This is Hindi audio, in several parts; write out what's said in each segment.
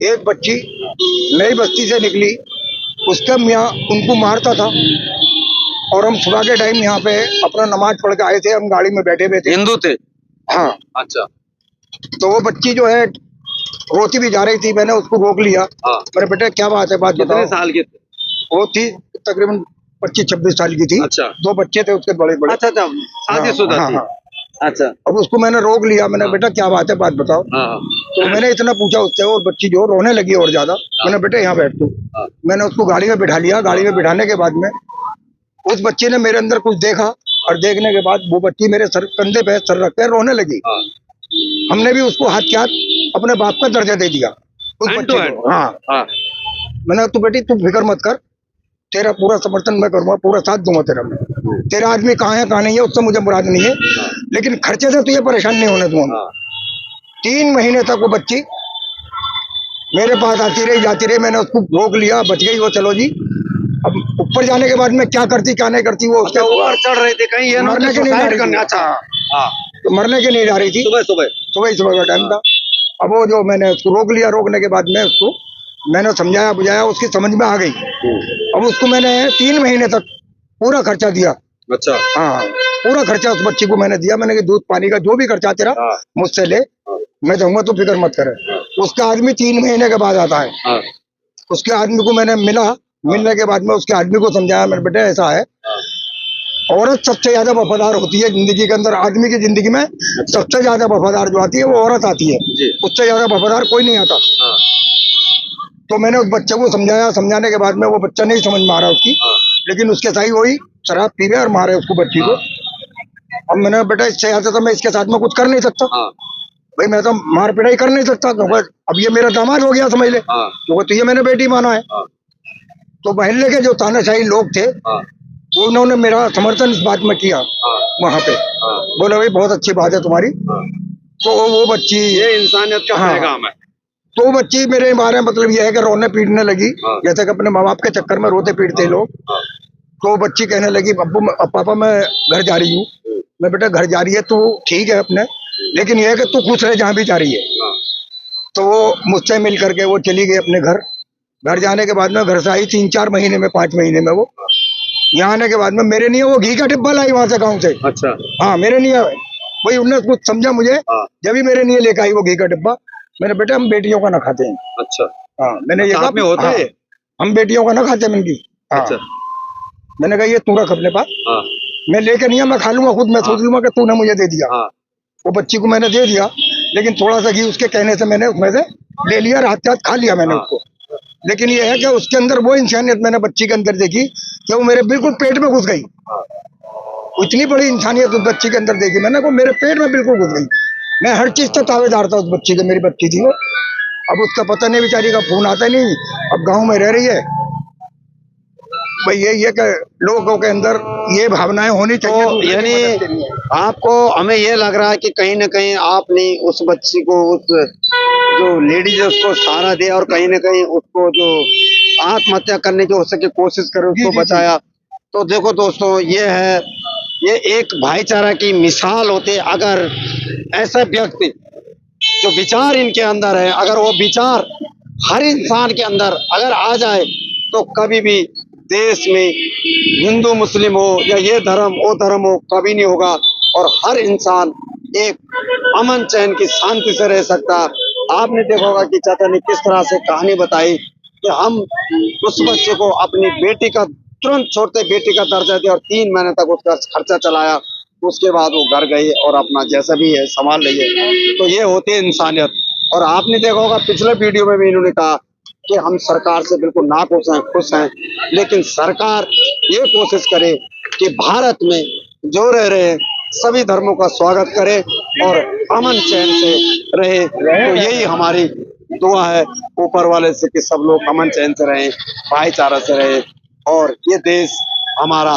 एक बच्ची नई बस्ती से निकली, उसका मियाँ उनको मारता था और हम सुबह के टाइम यहाँ पे अपना नमाज पढ़ के आए थे, हम गाड़ी में बैठे हुए थे। हिंदू थे? हाँ। अच्छा। तो वो बच्ची जो है रोती भी जा रही थी, मैंने उसको रोक लिया। हाँ। मेरे बेटे क्या बात है, बात बताओ। कितने साल के थे? वो थी तकरीबन 25-26 साल की थी। अच्छा। 2 बच्चे थे उसके बड़े बड़े। अच्छा, शादीशुदा थी। हाँ। अच्छा। अब उसको मैंने रोक लिया, मैंने बेटा क्या बात है, बात बताओ। तो मैंने इतना पूछा उससे और बच्ची जो रोने लगी और ज्यादा। मैंने बेटे यहाँ बैठ तू। मैंने उसको गाड़ी में बिठा लिया। गाड़ी में बिठाने के बाद में उस बच्ची ने मेरे अंदर कुछ देखा और देखने के बाद वो बच्ची मेरे सर कंधे पे सर रख कर रोने लगी। हमने भी उसको हाथ के हाथ अपने बाप का दर्जा दे दिया उस बच्चे को। हाँ। मैंने तू बेटी तू फिक्र मत कर, तेरा पूरा समर्थन मैं करूंगा, पूरा साथ दूंगा तेरा। मैं तेरा आदमी कहाँ है कहाँ नहीं है उससे मुझे मुराद नहीं है, लेकिन खर्चे से तुझे परेशान नहीं होने दूंगा। 3 महीने तक वो बच्ची मेरे पास आती रही जाती रही, मैंने उसको रोक लिया, बच गई वो। चलो जी, अब ऊपर जाने के बाद में क्या करती क्या नहीं करती वो उसके ऊपर चढ़ रहे थे कहीं ये मरने के नहीं जा रही थी। अच्छा। तो मरने के नहीं जा रही थी। सुबह का टाइम था। अब वो जो मैंने उसको रोक लिया, रोकने के बाद में उसको मैंने समझाया बुझाया, उसकी समझ में आ गई। अब उसको मैंने 3 महीने तक पूरा खर्चा दिया। अच्छा। हाँ, पूरा खर्चा उस बच्ची को मैंने दिया। मैंने कि दूध पानी का जो भी खर्चा तेरा मुझसे ले, मैं दूंगा, तो फिक्र मत करे। उसका आदमी 3 महीने के बाद आता है। उसके आदमी को मैंने मिलने के बाद में उसके आदमी को समझाया, मेरे बेटे ऐसा है, औरत सबसे ज्यादा वफादार होती है जिंदगी के अंदर। आदमी की जिंदगी में सबसे ज्यादा वफादार जो आती है वो औरत आती है, उससे ज्यादा वफादार कोई नहीं आता। तो मैंने उस बच्चे को समझाया, समझाने के बाद में वो बच्चा नहीं समझ में आ रहा उसकी, लेकिन उसके साथ वही शराब पी रहे और मारे उसको बच्ची को। अब मैंने बेटा इससे ज्यादा तो मैं इसके साथ में कुछ कर नहीं सकता भाई, मैं तो मार पिटाई कर नहीं सकता। अब ये मेरा दामाद हो गया समझ ले, तो ये मैंने बेटी माना है। तो मोहल्ले के जो तानाशाही लोग थे वो उन्होंने मेरा समर्थन इस बात में किया वहाँ पे। बोले भाई बहुत अच्छी बात है तुम्हारी। तो वो बच्ची, ये इंसानियत का पैगाम है। तो वो बच्ची मेरे बारे में मतलब ये है कि रोने पीटने लगी, जैसे कि अपने माँ बाप के चक्कर में रोते पीटते लोग। तो बच्ची कहने लगी पापा मैं घर जा रही हूँ। मैं बेटा घर जा रही है तो ठीक है अपने, लेकिन यह है कि तू खुश रहे जहाँ भी जा रही है। तो वो मुझसे मिल करके वो चली गई अपने घर। घर जाने के बाद में घर से आई 3-4 महीने में, 5 महीने में वो यहाँ आने के बाद में मेरे लिए वो घी का डिब्बा लाई वहां से, गाँव से। अच्छा। हाँ, मेरे लिए वही उन्होंने कुछ समझा मुझे। जब भी मेरे लिए लेकर आई वो घी का डिब्बा, मैंने बेटा हम बेटियों का ना खाते हैं। अच्छा। हाँ, मैंने ये कहा होता है हम बेटियों का ना खाते हैं इनकी। अच्छा। मैंने कहा ये तू रख अपने पास, मैं लेके नहीं, मैं खा लूंगा खुद। मैं सोच लूंगा कि तूने मुझे दे दिया। वो बच्ची को मैंने दे दिया, लेकिन थोड़ा सा घी उसके कहने से मैंने उसमें से ले लिया, रात रात खा लिया मैंने उसको। लेकिन ये है कि उसके अंदर वो इंसानियत मैंने बच्ची के अंदर देखी कि वो मेरे बिल्कुल पेट में घुस गई। इतनी बड़ी इंसानियत उस बच्ची के अंदर देखी मैंने, वो मेरे पेट में बिल्कुल घुस गई। मैं हर चीज से तावेदार था उस बच्ची के, मेरी बच्ची थी वो। अब उसका पता नहीं, बेचारी का फोन आता नहीं, अब गाँव में रह रही है। भाई ये कि लोगों के अंदर ये भावनाएं होनी चाहिए। तो यानी आपको, हमें ये लग रहा है कि कहीं ना कहीं आपने उस बच्ची को, उस जो लेडीज है उसको सहारा दिया और कहीं ना कहीं उसको जो आत्महत्या करने की हो सके कोशिश करे उसको बचाया। तो देखो दोस्तों, ये है, ये एक भाईचारा की मिसाल होती है। अगर ऐसा व्यक्ति जो विचार इनके अंदर है, अगर वो विचार हर इंसान के अंदर अगर आ जाए तो कभी भी देश में हिंदू मुस्लिम हो या ये धर्म वो धर्म हो, कभी नहीं होगा। और हर इंसान एक अमन चैन की शांति से रह सकता। आपने देखा होगा कि चाचा ने किस तरह से कहानी बताई कि हम उस बच्चे को अपनी बेटी का तुरंत छोड़ते बेटी का दर्जा दिया और 3 महीने तक उसका खर्चा चलाया। उसके बाद वो घर गए और अपना जैसा भी है संभाल रही है। तो ये होती है इंसानियत। और आपने देखा होगा पिछले वीडियो में भी इन्होंने कहा कि हम सरकार से बिल्कुल नाखुश हैं, खुश हैं, लेकिन सरकार ये कोशिश करे कि भारत में जो रह रहे हैं सभी धर्मों का स्वागत करे और अमन चैन से रहे। तो यही हमारी दुआ है ऊपर वाले से कि सब लोग अमन चैन से रहें, भाईचारा से रहें और ये देश हमारा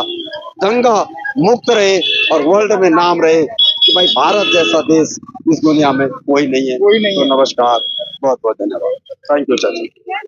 दंगा मुक्त रहे और वर्ल्ड में नाम रहे कि भाई भारत जैसा देश इस दुनिया में कोई नहीं है। तो नमस्कार, बहुत बहुत धन्यवाद। थैंक यू चाचा।